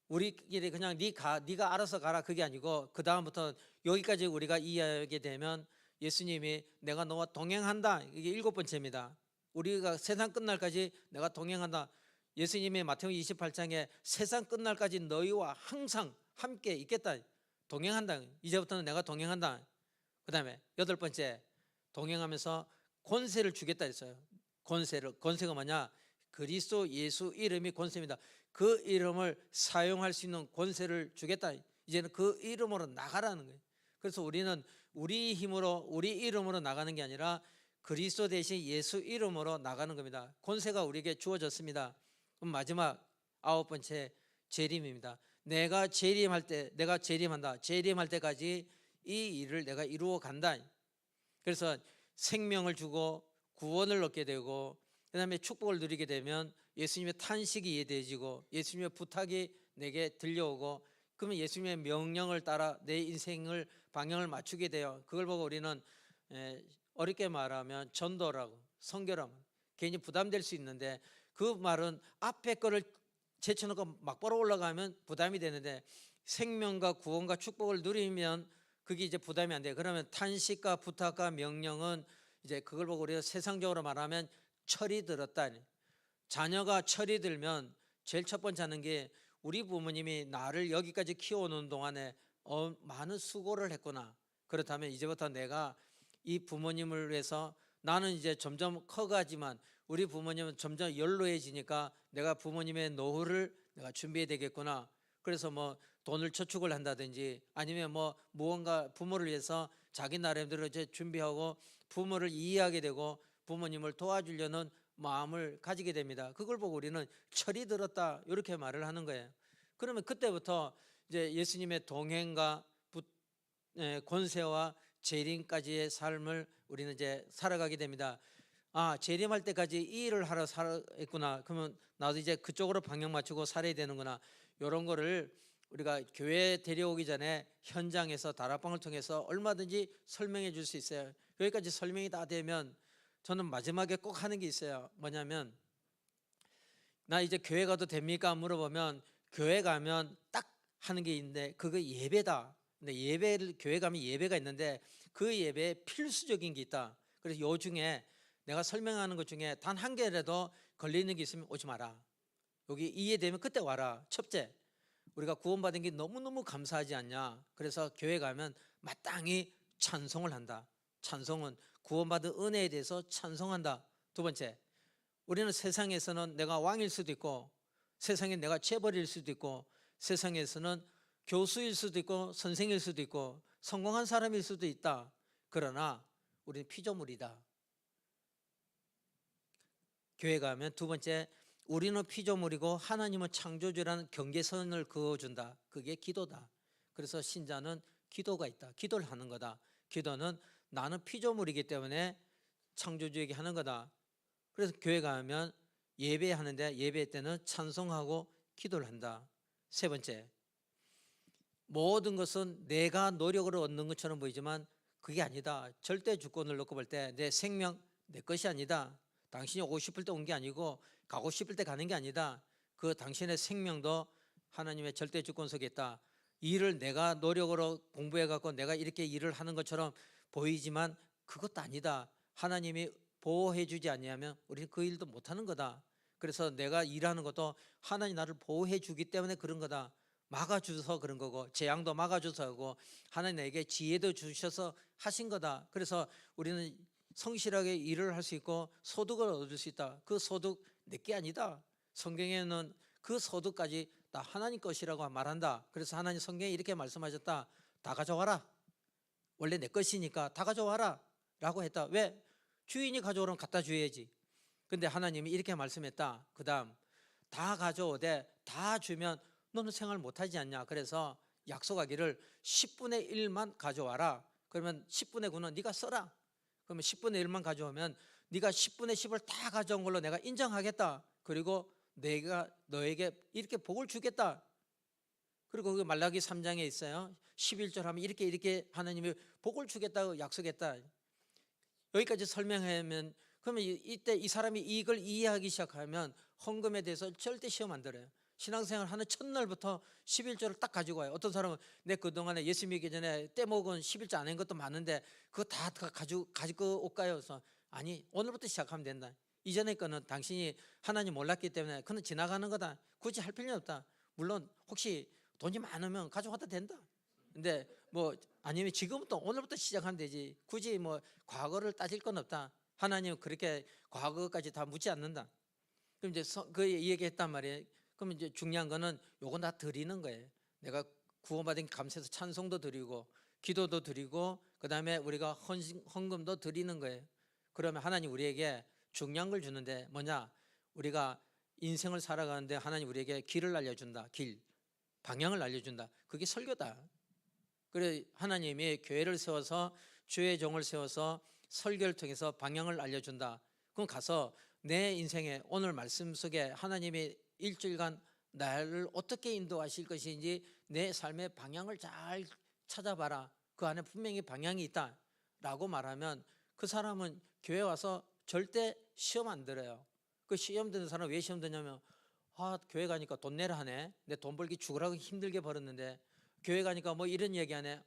우리끼리 그냥 네가 알아서 가라 그게 아니고 그 다음부터 여기까지 우리가 이해하게 되면 예수님이 내가 너와 동행한다. 이게 7번째입니다. 우리가 세상 끝날까지 내가 동행한다. 예수님이 마태복음 28장에 세상 끝날까지 너희와 항상 함께 있겠다. 동행한다. 이제부터는 내가 동행한다. 그 다음에 8번째, 동행하면서 권세를 주겠다 했어요. 권세가 뭐냐? 그리스도 예수 이름이 권세입니다. 그 이름을 사용할 수 있는 권세를 주겠다. 이제는 그 이름으로 나가라는 거예요. 그래서 우리는 우리 힘으로 우리 이름으로 나가는 게 아니라 그리스도 대신 예수 이름으로 나가는 겁니다. 권세가 우리에게 주어졌습니다. 그럼 마지막 9번째 재림입니다. 내가 재림한다. 재림할 때까지 이 일을 내가 이루어 간다. 그래서 생명을 주고 구원을 얻게 되고 그 다음에 축복을 누리게 되면 예수님의 탄식이 이해되어지고 예수님의 부탁이 내게 들려오고, 그러면 예수님의 명령을 따라 내 인생을 방향을 맞추게 돼요. 그걸 보고 우리는 어렵게 말하면 전도라고, 선교라고 괜히 부담될 수 있는데, 그 말은 앞에 거를 제쳐놓고 막바로 올라가면 부담이 되는데, 생명과 구원과 축복을 누리면 그게 이제 부담이 안 돼요. 그러면 탄식과 부탁과 명령은 이제 그걸 보고 우리가 세상적으로 말하면 철이 들었다. 자녀가 철이 들면 제일 첫 번째 하는 게, 우리 부모님이 나를 여기까지 키워오는 동안에 많은 수고를 했구나. 그렇다면 이제부터 내가 이 부모님을 위해서, 나는 이제 점점 커가지만 우리 부모님은 점점 연로해지니까 내가 부모님의 노후를 내가 준비해야 되겠구나. 그래서 뭐 돈을 저축을 한다든지, 아니면 뭐 무언가 부모를 위해서 자기 나름대로 이제 준비하고 부모를 이해하게 되고 부모님을 도와주려는 마음을 가지게 됩니다. 그걸 보고 우리는 철이 들었다 이렇게 말을 하는 거예요. 그러면 그때부터 이제 예수님의 동행과 권세와 재림까지의 삶을 우리는 이제 살아가게 됩니다. 아, 재림할 때까지 이 일을 하러 살았구나. 그러면 나도 이제 그쪽으로 방향 맞추고 살아야 되는구나. 이런 거를 우리가 교회에 데려오기 전에 현장에서 다락방을 통해서 얼마든지 설명해 줄 수 있어요. 여기까지 설명이 다 되면 저는 마지막에 꼭 하는 게 있어요. 뭐냐면, 나 이제 교회 가도 됩니까? 물어보면 교회 가면 딱 하는 게 있는데, 그거 예배다. 근데 예배를, 교회 가면 예배가 있는데 그 예배에 필수적인 게 있다. 그래서 요 중에 내가 설명하는 것 중에 단 한 개라도 걸리는 게 있으면 오지 마라. 여기 이해되면 그때 와라. 첫째, 우리가 구원받은 게 너무너무 감사하지 않냐. 그래서 교회 가면 마땅히 찬송을 한다. 찬송은 구원받은 은혜에 대해서 찬송한다. 두 번째, 우리는 세상에서는 내가 왕일 수도 있고, 세상에 내가 재벌일 수도 있고, 세상에서는 교수일 수도 있고 선생일 수도 있고 성공한 사람일 수도 있다. 그러나 우리는 피조물이다. 교회 가면 두 번째, 우리는 피조물이고 하나님은 창조주라는 경계선을 그어준다. 그게 기도다. 그래서 신자는 기도가 있다. 기도를 하는 거다. 기도는 나는 피조물이기 때문에 창조주에게 하는 거다. 그래서 교회 가면 예배하는데 예배 때는 찬송하고 기도를 한다. 세 번째, 모든 것은 내가 노력으로 얻는 것처럼 보이지만 그게 아니다. 절대 주권을 놓고 볼 때 내 생명 내 것이 아니다. 당신이 오고 싶을 때 온 게 아니고 가고 싶을 때 가는 게 아니다. 그 당신의 생명도 하나님의 절대 주권 속에 있다. 일을 내가 노력으로 공부해 갖고 내가 이렇게 일을 하는 것처럼 보이지만 그것도 아니다. 하나님이 보호해 주지 아니하면 우리는 그 일도 못하는 거다. 그래서 내가 일하는 것도 하나님 나를 보호해 주기 때문에 그런 거다. 막아주셔서 그런 거고, 재앙도 막아줘서 하고, 하나님 나에게 지혜도 주셔서 하신 거다. 그래서 우리는 성실하게 일을 할 수 있고 소득을 얻을 수 있다. 그 소득 내게 아니다. 성경에는 그 소득까지 다 하나님 것이라고 말한다. 그래서 하나님 성경에 이렇게 말씀하셨다. 다 가져와라. 원래 내 것이니까 다 가져와라 라고 했다. 왜? 주인이 가져오면 갖다 줘야지. 근데 하나님이 이렇게 말씀했다. 그 다음, 다 가져오되 다 주면 너는 생활 못하지 않냐. 그래서 약속하기를 10분의 1만 가져와라. 그러면 10분의 9는 네가 써라. 그러면 10분의 1만 가져오면 네가 10분의 10을 다 가져온 걸로 내가 인정하겠다. 그리고 내가 너에게 이렇게 복을 주겠다. 그리고 그 말라기 3장에 있어요. 11절 하면 이렇게 하나님이 복을 주겠다고 약속했다. 여기까지 설명하면, 그러면 이때 이 사람이 이걸 이해하기 시작하면 헌금에 대해서 절대 시험 안 들어요. 신앙생활 하는 첫날부터 11조를 딱 가지고 와요. 어떤 사람은 내 그동안에 예수 믿기 전에 떼먹은 11조 안 한 것도 많은데 그거 다 가지고 올까요? 그래서 아니, 오늘부터 시작하면 된다. 이전에 거는 당신이 하나님 몰랐기 때문에 그는 지나가는 거다. 굳이 할 필요 없다. 물론 혹시 돈이 많으면 가져와도 된다. 근데 뭐 아니면 지금부터 오늘부터 시작하면 되지. 굳이 뭐 과거를 따질 건 없다. 하나님은 그렇게 과거까지 다 묻지 않는다. 그럼 이제 그 얘기했단 말이에요. 그럼 이제 중요한 거는 요건 다 드리는 거예요. 내가 구원받은 감사해서 찬송도 드리고 기도도 드리고 그다음에 우리가 헌금도 드리는 거예요. 그러면 하나님 우리에게 중요한 걸 주는데 뭐냐? 우리가 인생을 살아가는데 하나님 우리에게 길을 알려준다. 길, 방향을 알려준다. 그게 설교다. 그래 하나님이 교회를 세워서 주의 종을 세워서 설교를 통해서 방향을 알려준다. 그럼 가서 내 인생에 오늘 말씀 속에 하나님이 일주일간 나를 어떻게 인도하실 것인지 내 삶의 방향을 잘 찾아봐라. 그 안에 분명히 방향이 있다라고 말하면 그 사람은 교회 와서 절대 시험 안 들어요. 그 시험 드는 사람은 왜 시험 드냐면 교회 가니까 돈 내라 하네. 내 돈 벌기 죽으라고 힘들게 벌었는데 교회 가니까 뭐 이런 얘기하네.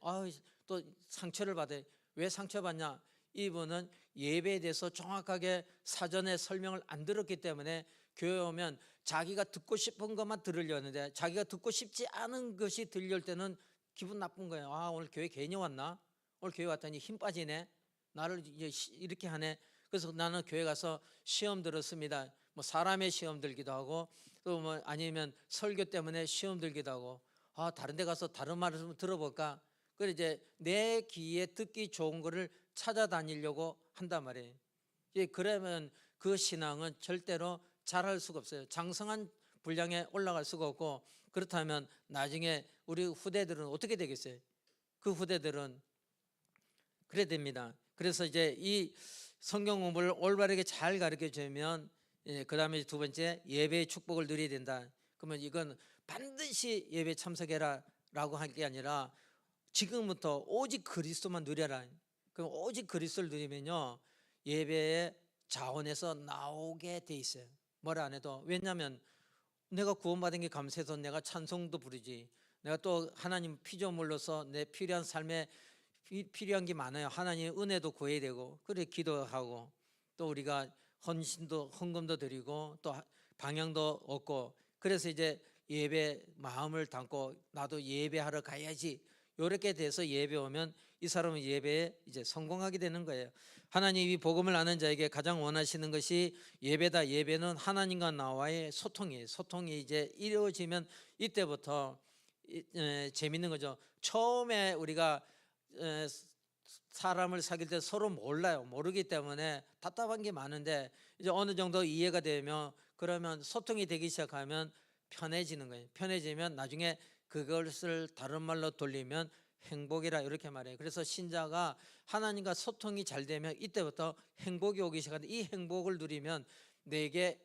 또 상처를 받아. 왜 상처받냐? 이분은 예배에 대해서 정확하게 사전에 설명을 안 들었기 때문에 교회 오면 자기가 듣고 싶은 것만 들으려는데 자기가 듣고 싶지 않은 것이 들릴 때는 기분 나쁜 거예요. 오늘 교회 괜히 왔나? 오늘 교회 왔더니 힘 빠지네. 나를 이제 이렇게 하네. 그래서 나는 교회 가서 시험 들었습니다. 뭐 사람의 시험 들기도 하고 또 뭐 아니면 설교 때문에 시험 들기도 하고 다른 데 가서 다른 말을 좀 들어볼까? 그래 이제 내 귀에 듣기 좋은 거를 찾아다니려고 한단 말이에요. 그러면 그 신앙은 절대로 잘할 수가 없어요. 장성한 분량에 올라갈 수가 없고 그렇다면 나중에 우리 후대들은 어떻게 되겠어요? 그 후대들은 그래야 됩니다. 그래서 이제 이 성경 공부를 올바르게 잘 가르쳐 주면 그 다음에 두 번째 예배의 축복을 누려야 된다. 그러면 이건 반드시 예배 참석해라 라고 할 게 아니라 지금부터 오직 그리스도만 누려라. 그럼 오직 그리스도를 누리면요 예배의 자원에서 나오게 돼 있어요. 뭐라 안 해도. 왜냐하면 내가 구원받은 게 감사해서 내가 찬송도 부르지. 내가 또 하나님 피조물로서 내 필요한 삶에 필요한 게 많아요. 하나님의 은혜도 구해야 되고 그래 기도하고 또 우리가 헌금도 드리고 또 방향도 얻고 그래서 이제 예배 마음을 담고 나도 예배하러 가야지 이렇게 돼서 예배 오면 이 사람은 예배에 이제 성공하게 되는 거예요. 하나님이 복음을 아는 자에게 가장 원하시는 것이 예배다. 예배는 하나님과 나와의 소통이에요. 소통이 이제 이루어지면 이때부터 재밌는 거죠. 처음에 우리가 사람을 사귈 때 서로 몰라요. 모르기 때문에 답답한 게 많은데 이제 어느 정도 이해가 되면 그러면 소통이 되기 시작하면 편해지는 거예요. 편해지면 나중에 그것을 다른 말로 돌리면 행복이라 이렇게 말해요. 그래서 신자가 하나님과 소통이 잘 되면 이때부터 행복이 오기 시작하는데 이 행복을 누리면 내게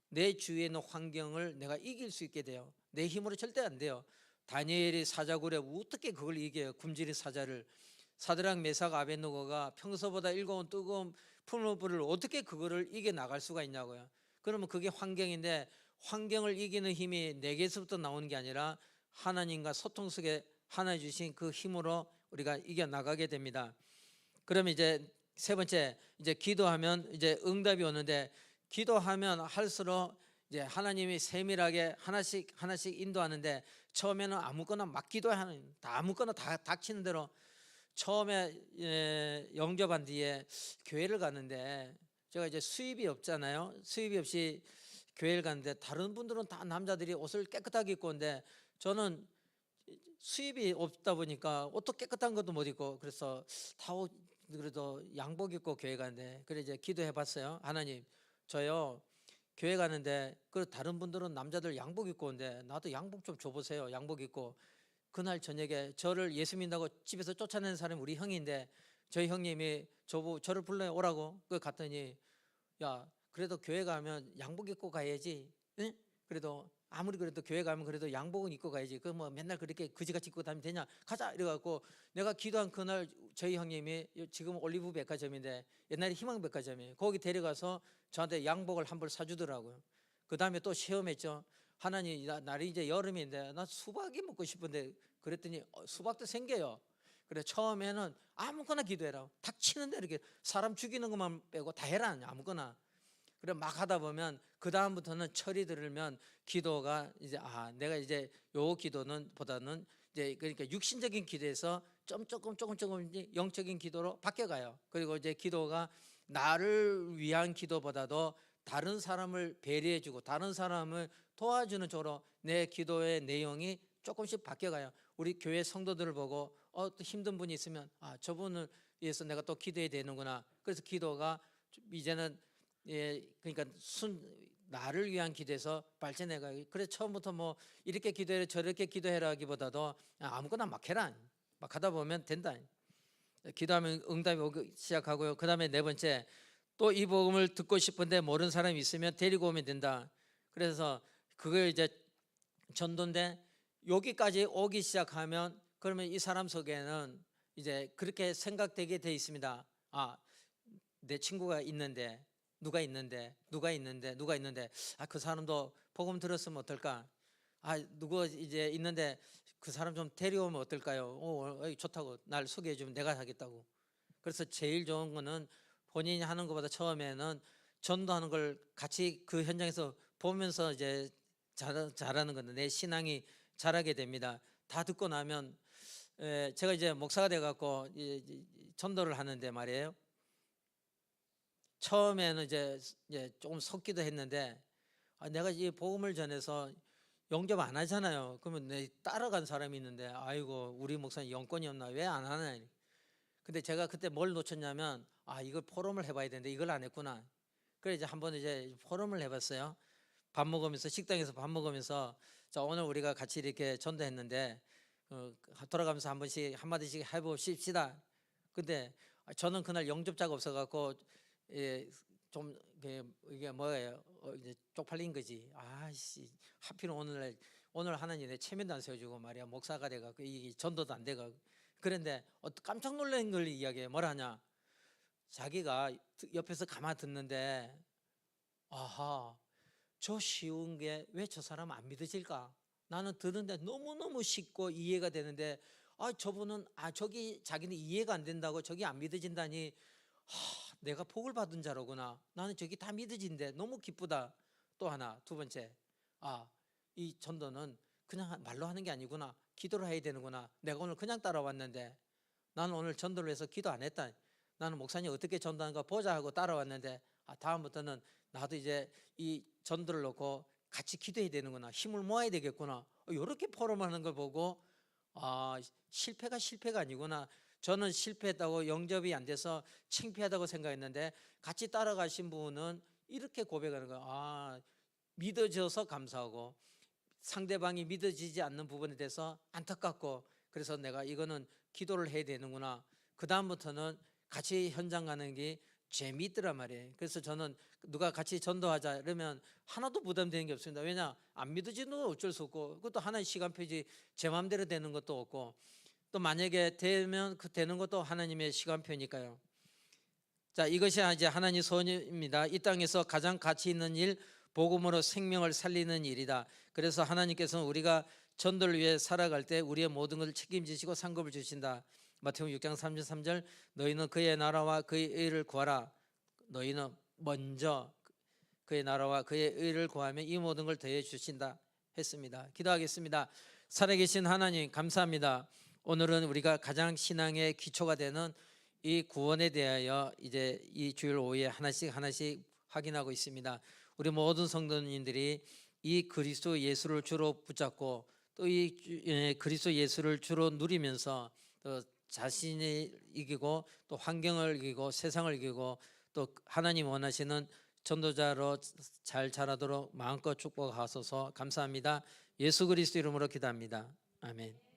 내 주위에 있는 환경을 내가 이길 수 있게 돼요. 내 힘으로 절대 안 돼요. 다니엘이 사자굴에 어떻게 그걸 이겨요? 굶주린 사자를. 사드락 메삭 아벳느고가 평소보다 일곱 뜨거운 풀무불을 어떻게 그거를 이겨 나갈 수가 있냐고요. 그러면 그게 환경인데 환경을 이기는 힘이 내게서부터 나오는 게 아니라 하나님과 소통 속에 하나 주신 그 힘으로 우리가 이겨 나가게 됩니다. 그러면 이제 세 번째 이제 기도하면 이제 응답이 오는데 기도하면 할수록 이제 하나님이 세밀하게 하나씩 인도하는데 처음에는 아무거나 막 기도하는 아무거나 다 닥치는 대로 처음에 영접한 뒤에 교회를 갔는데 제가 이제 수입이 없잖아요. 수입이 없이 교회를 갔는데 다른 분들은 다 남자들이 옷을 깨끗하게 입고 오는데 저는 수입이 없다 보니까 옷도 깨끗한 것도 못 입고 그래서 다 그래도 양복 입고 교회 가는데 그래 이제 기도해 봤어요. 하나님 저요 교회 가는데 그 다른 분들은 남자들 양복 입고 오는데 나도 양복 좀 줘보세요. 양복 입고 그날 저녁에 저를 예수 믿는다고 집에서 쫓아내는 사람이 우리 형인데 저희 형님이 저를 불러 오라고 그 갔더니 야 그래도 교회 가면 양복 입고 가야지. 응? 그래도 아무리 그래도 교회 가면 그래도 양복은 입고 가야지. 그 뭐 맨날 그렇게 그지같이 입고 다니면 되냐? 가자 이래갖고 내가 기도한 그날 저희 형님이 지금 올리브 백화점인데 옛날에 희망 백화점이에요. 거기 데려가서 저한테 양복을 한 벌 사주더라고요. 그 다음에 또 시험했죠. 하나님 날이 이제 여름인데 나 수박이 먹고 싶은데 그랬더니 수박도 생겨요. 그래 처음에는 아무거나 기도해라. 닥치는 대로 이렇게 사람 죽이는 것만 빼고 다 해라 아무거나. 그래 막 하다 보면 그 다음부터는 철이 들으면 기도가 이제 내가 이제 요 기도는 보다는 이제 그러니까 육신적인 기도에서 조금 영적인 기도로 바뀌어가요. 그리고 이제 기도가 나를 위한 기도보다도 다른 사람을 배려해주고 다른 사람을 도와주는 쪽으로 내 기도의 내용이 조금씩 바뀌어가요. 우리 교회 성도들을 보고 또 힘든 분이 있으면 저분을 위해서 내가 또 기도해야 되는구나. 그래서 기도가 이제는 그러니까 나를 위한 기도에서 발전해가. 그래서 처음부터 뭐 이렇게 기도해라 저렇게 기도해라기보다도 아무거나 막 해라. 막 하다 보면 된다. 기도하면 응답이 오기 시작하고요. 그 다음에 네 번째 또 이 복음을 듣고 싶은데 모르는 사람이 있으면 데리고 오면 된다. 그래서 그걸 이제 전도인데 여기까지 오기 시작하면 그러면 이 사람 속에는 이제 그렇게 생각되게 돼 있습니다. 아, 내 친구가 있는데 누가 있는데 그 사람도 복음 들었으면 어떨까? 누구 이제 있는데 그 사람 좀 데려오면 어떨까요? 좋다고 날 소개해 주면 내가 하겠다고. 그래서 제일 좋은 거는 본인이 하는 것보다 처음에는 전도하는 걸 같이 그 현장에서 보면서 이제 잘하는 건데 내 신앙이 자라게 됩니다. 다 듣고 나면 제가 이제 목사가 돼 갖고 전도를 하는데 말이에요. 처음에는 이제 조금 섞기도 했는데 내가 이 복음을 전해서 영접 안 하잖아요. 그러면 내 따라간 사람이 있는데 아이고 우리 목사님 영권이 없나 왜 안 하나. 근데 제가 그때 뭘 놓쳤냐면 이걸 포럼을 해봐야 되는데 이걸 안 했구나. 그래 이제 한번 이제 포럼을 해봤어요. 밥 먹으면서 식당에서 밥 먹으면서 자 오늘 우리가 같이 이렇게 전도했는데 돌아가면서 한 번씩 한마디씩 해봅시다. 근데 저는 그날 영접자가 없어갖고 좀 이게 뭐예요? 이제 쪽팔린 거지. 하필 오늘 하나님 내 체면도 안 세워주고 말이야 목사가 돼갖고 이 전도도 안 돼가. 그런데 깜짝 놀란 걸 이야기해. 뭐라 하냐? 자기가 옆에서 가만 듣는데 저 쉬운 게 왜 저 사람 안 믿어질까? 나는 듣는데 너무너무 쉽고 이해가 되는데 저분은 저기 자기는 이해가 안 된다고 저기 안 믿어진다니 내가 복을 받은 자로구나. 나는 저기 다 믿어진대. 너무 기쁘다. 또 하나 두 번째 이 전도는 그냥 말로 하는 게 아니구나. 기도를 해야 되는구나. 내가 오늘 그냥 따라왔는데 나는 오늘 전도를 해서 기도 안 했다. 나는 목사님 어떻게 전도하는가 보자 하고 따라왔는데 다음부터는 나도 이제 이 전도를 놓고 같이 기도해야 되는구나. 힘을 모아야 되겠구나. 이렇게 포럼하는 걸 보고 실패가 아니구나. 저는 실패했다고 영접이 안 돼서 창피하다고 생각했는데 같이 따라가신 분은 이렇게 고백하는 거예요. 믿어져서 감사하고 상대방이 믿어지지 않는 부분에 대해서 안타깝고 그래서 내가 이거는 기도를 해야 되는구나. 그 다음부터는 같이 현장 가는 게 재미있더란 말이에요. 그래서 저는 누가 같이 전도하자 이러면 하나도 부담되는 게 없습니다. 왜냐 안 믿어지는 건 어쩔 수 없고 그것도 하나의 시간표지 제 마음대로 되는 것도 없고 또 만약에 되면 그 되는 것도 하나님의 시간표니까요. 자, 이것이 이제 하나님 소원입니다. 이 땅에서 가장 가치 있는 일, 복음으로 생명을 살리는 일이다. 그래서 하나님께서는 우리가 전도를 위해 살아갈 때 우리의 모든 것을 책임지시고 상급을 주신다. 마태복음 6장 33절 너희는 그의 나라와 그의 의를 구하라. 너희는 먼저 그의 나라와 그의 의를 구하면 이 모든 걸 더해 주신다 했습니다. 기도하겠습니다. 살아계신 하나님 감사합니다. 오늘은 우리가 가장 신앙의 기초가 되는 이 구원에 대하여 이제 이 주일 오후에 하나씩 확인하고 있습니다. 우리 모든 성도님들이 이 그리스도 예수를 주로 붙잡고 또 이 그리스도 예수를 주로 누리면서 또 자신이 이기고 또 환경을 이기고 세상을 이기고 또 하나님 원하시는 전도자로 잘 자라도록 마음껏 축복하소서. 감사합니다. 예수 그리스도 이름으로 기도합니다. 아멘.